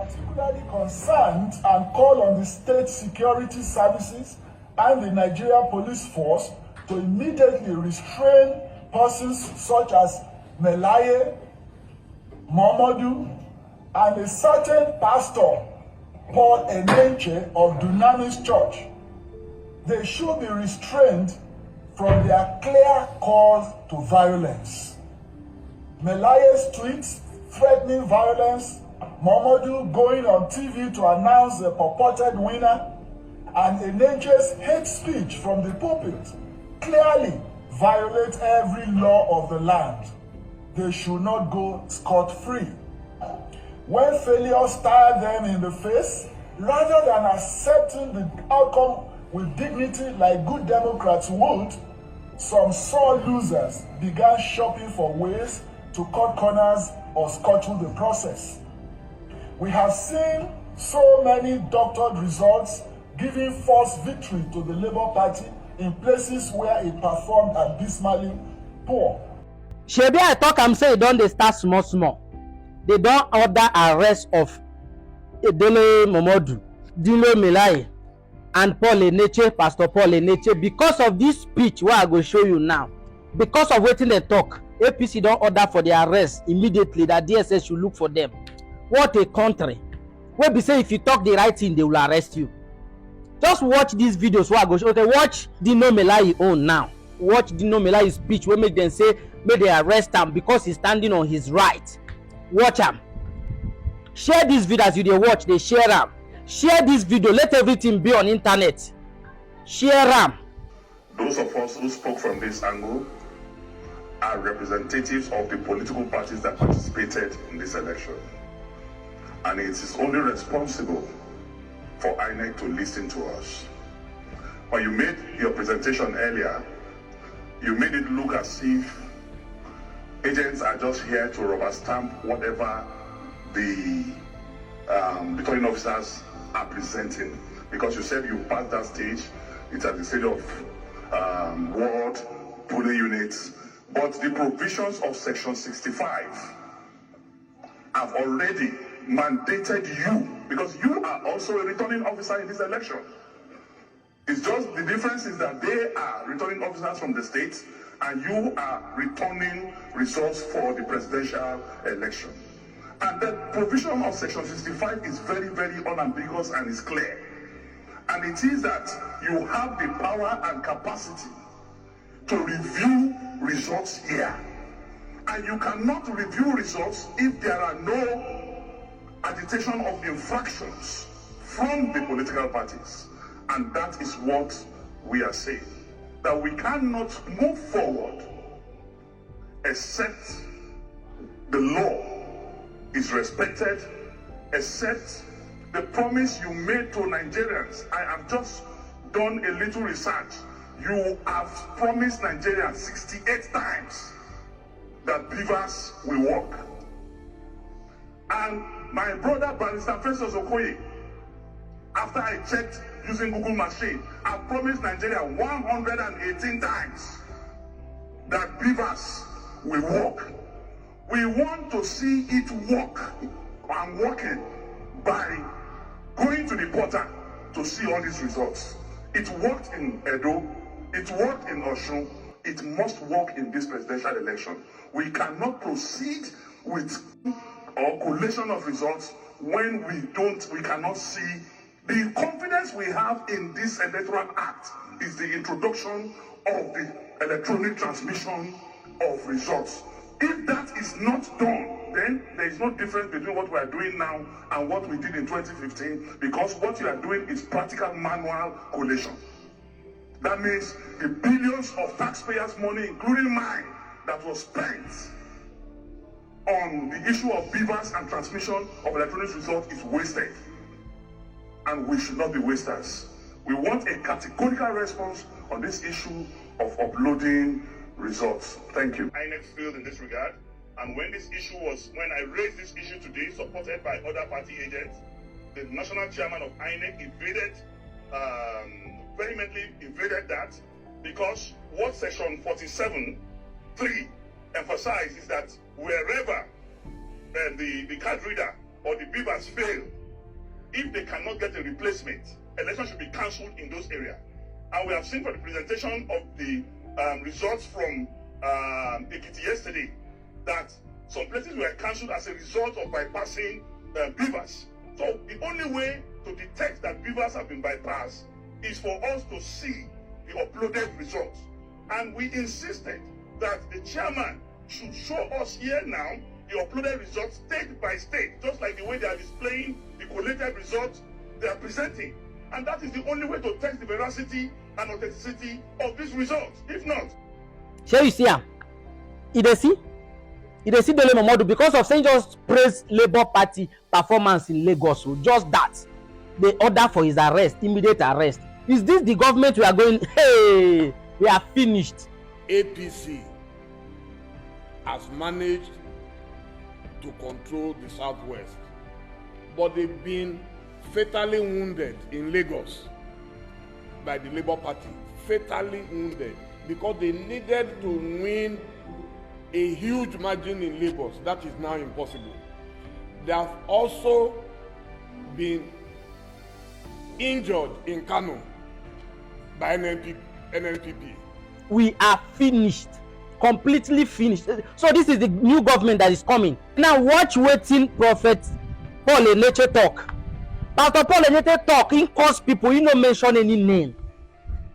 particularly concerned and call on the state security services and the Nigeria police force to immediately restrain persons such as Melaye Momodu and a certain pastor, Paul Eneche of Dunamis Church. They should be restrained from their clear calls to violence. Melaye's tweets threatening violence, Momodu going on TV to announce the purported winner, and Eneche's hate speech from the pulpit clearly violate every law of the land. They should not go scot-free. When failure stared them in the face, rather than accepting the outcome with dignity like good Democrats would, some sore losers began shopping for ways to cut corners or scuttle the process. We have seen so many doctored results giving false victory to the Labour Party in places where it performed abysmally poor. Shebi I talk am say e don dey start small small. They don order arrest of Dele Momodu, Dino Melaye, and Paul Eneche, Pastor Paul Eneche, because of this speech wey I go show you now. Because of wetin they talk, APC don order for the arrest immediately, that DSS should look for them. What a country. Wey be say if you talk the right thing, they will arrest you. Just watch these videos wey I go show. Okay, watch Dino Melaye own now. Watch Dino Melaye's speech wey make them say make they arrest him because he's standing on his right. Watch him. Share this video as you dey watch. They share am. Share this video. Let everything be on internet. Share am. Those of us who spoke from this angle are representatives of the political parties that participated in this election. And it is only responsible for INEC to listen to us. When you made your presentation earlier, you made it look as if agents are just here to rubber stamp whatever the returning officers are presenting. Because you said you passed that stage, it's at the stage of ward, polling units. But the provisions of Section 65 have already mandated you, because you are also a returning officer in this election. It's just the difference is that they are returning officers from the states and you are returning results for the presidential election. And the provision of Section 65 is very, very unambiguous and is clear. And it is that you have the power and capacity to review results here. And you cannot review results if there are no agitation of infractions from the political parties. And that is what we are saying. That we cannot move forward except the law is respected, except the promise you made to Nigerians. I have just done a little research. You have promised Nigerians 68 times that beavers will work. And my brother, Barrister Festus Okoye, after I checked using Google machine, I promised Nigeria 118 times that beavers will work. We want to see it work and working by going to the portal to see all these results. It worked in Edo, it worked in Osun, it must work in this presidential election. We cannot proceed with a collation of results when we cannot see. The confidence we have in this electoral act is the introduction of the electronic transmission of results. If that is not done, then there is no difference between what we are doing now and what we did in 2015, because what you are doing is practical manual collation. That means the billions of taxpayers' money, including mine, that was spent on the issue of beavers and transmission of electronic results is wasted. And we should not be wasters. We want a categorical response on this issue of uploading results. Thank you. INEC failed in this regard. And when I raised this issue today, supported by other party agents, the national chairman of INEC vehemently invaded that, because what Section 47(3) emphasizes is that wherever the card reader or the beavers fail, if they cannot get a replacement, elections should be cancelled in those areas. And we have seen from the presentation of the results from Ekiti yesterday that some places were cancelled as a result of bypassing beavers. So the only way to detect that beavers have been bypassed is for us to see the uploaded results. And we insisted that the chairman should show us here now the uploaded results state by state, just like the way they are displaying the collated results they are presenting. And that is the only way to test the veracity and authenticity of these results. If not, shall you see him? You see Dele Momodu, because of saying just praise Labour Party performance in Lagos, so just that they order for his arrest, immediate arrest. Is this the government we are going? Hey, we are finished. APC has managed to control the southwest, but they've been fatally wounded in Lagos by the Labour Party, fatally wounded, because they needed to win a huge margin in Lagos. That is now impossible. They have also been injured in Kano by NNPP. We are finished, completely finished. So this is the new government that is coming. Now watch wetin Prophet Paul Eneche talk. Pastor Paul Eneche talk, he curse people, he no mention any name.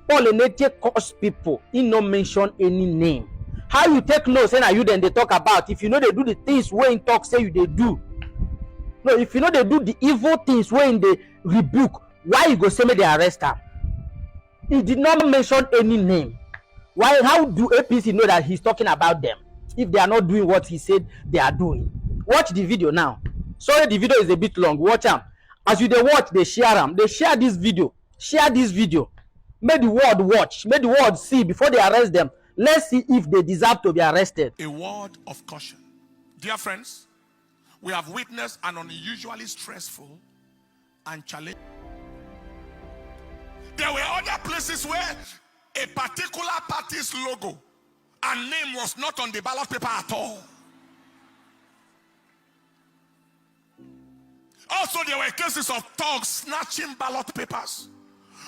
Paul Eneche curse people, he no mention any name. How you take note say na you then they talk about if you know they do the things wey in talk say you they do? No, if you know they do the evil things wey in they rebuke, why you go say me they arrest am? He did not mention any name. Why? How do APC know that he's talking about them if they are not doing what he said they are doing? Watch the video now. Sorry, the video is a bit long. Watch am. As you they watch, they share them. They share this video. Share this video. Make the world watch. Make the world see before they arrest them. Let's see if they deserve to be arrested. A word of caution. Dear friends, we have witnessed an unusually stressful and challenging. There were other places where a particular party's logo and name was not on the ballot paper at all. Also, there were cases of thugs snatching ballot papers,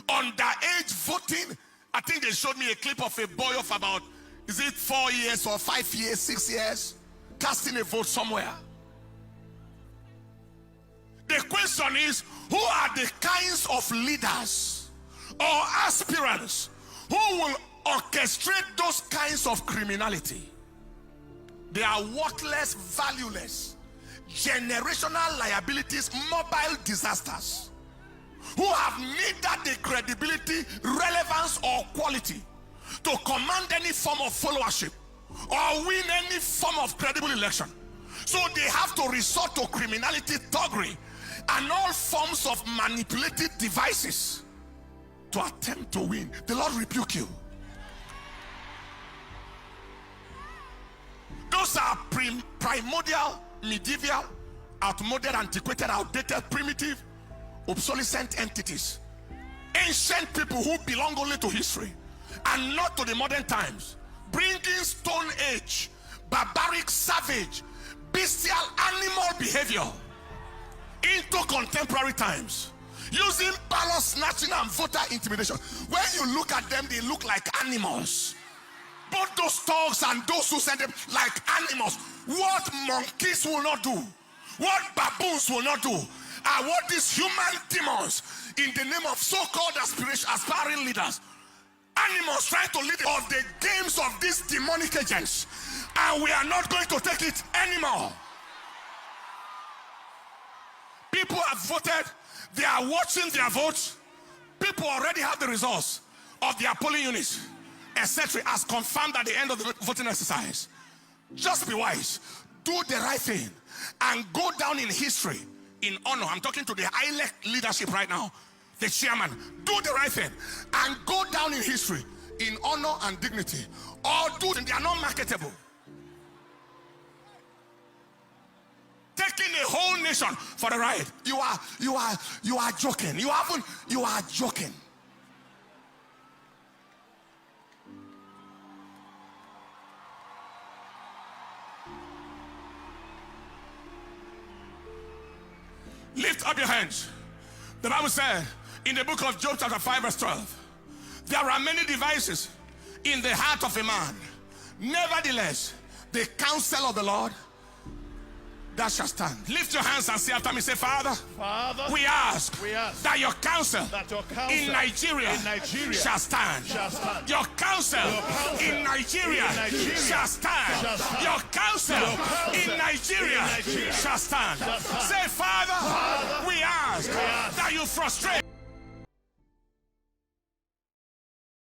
underage voting. I think they showed me a clip of a boy of about, is it 4 years or 5 years, 6 years, casting a vote somewhere. The question is, who are the kinds of leaders or aspirants who will orchestrate those kinds of criminality? They are worthless, valueless, generational liabilities, mobile disasters, who have neither the credibility, relevance, or quality to command any form of followership or win any form of credible election. So they have to resort to criminality, thuggery, and all forms of manipulative devices to attempt to win. The Lord rebuke you. Those are primordial, medieval, outmoded, antiquated, outdated, primitive, obsolescent entities. Ancient people who belong only to history and not to the modern times, bringing Stone Age, barbaric, savage, bestial, animal behavior into contemporary times, using ballot snatching and voter intimidation. When you look at them, they look like animals. Both those dogs and those who send them like animals. What monkeys will not do, what baboons will not do, are what these human demons in the name of so-called aspiring leaders, animals trying to lead of the games of these demonic agents. And we are not going to take it anymore. People have voted, they are watching their votes. People already have the results of their polling units, etc., as confirmed at the end of the voting exercise. Just be wise, do the right thing, and go down in history in honor. I'm talking to the ILEC leadership right now, the chairman. Do the right thing and go down in history in honor and dignity. Or do they are not marketable. Taking a whole nation for the ride. You are joking. You are joking. up your hands. The Bible said in the book of Job chapter 5 verse 12, there are many devices in the heart of a man. Nevertheless, the counsel of the Lord, that shall stand. Lift your hands and say after me, say, Father, we ask that your counsel, in Nigeria, shall stand. Your counsel in Nigeria shall stand. Your counsel in Nigeria shall stand. Say, Father, we ask that you frustrate